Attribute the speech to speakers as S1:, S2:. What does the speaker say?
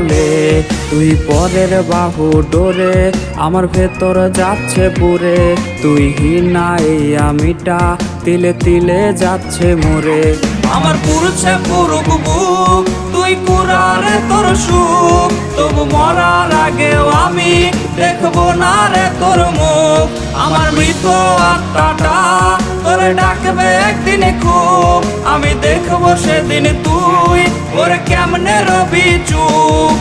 S1: বলে তুই পরের বাহু ডোরে আমার ভেতর যাচ্ছে পুরে তুই হিনা এই আমিটা তিলে তিলে যাচ্ছে মোরে আমার পুরুষে পুরুক বুক তুই কুরারে তোর সুখ তবু মরার আগেও আমি দেখবো না রে তোর মুখ আমার মৃত আত্মাটা তোরে ডাকবে একদিন খুব আমি দেখবো সেদিন তুই ওরে কেমনে রবি চুপ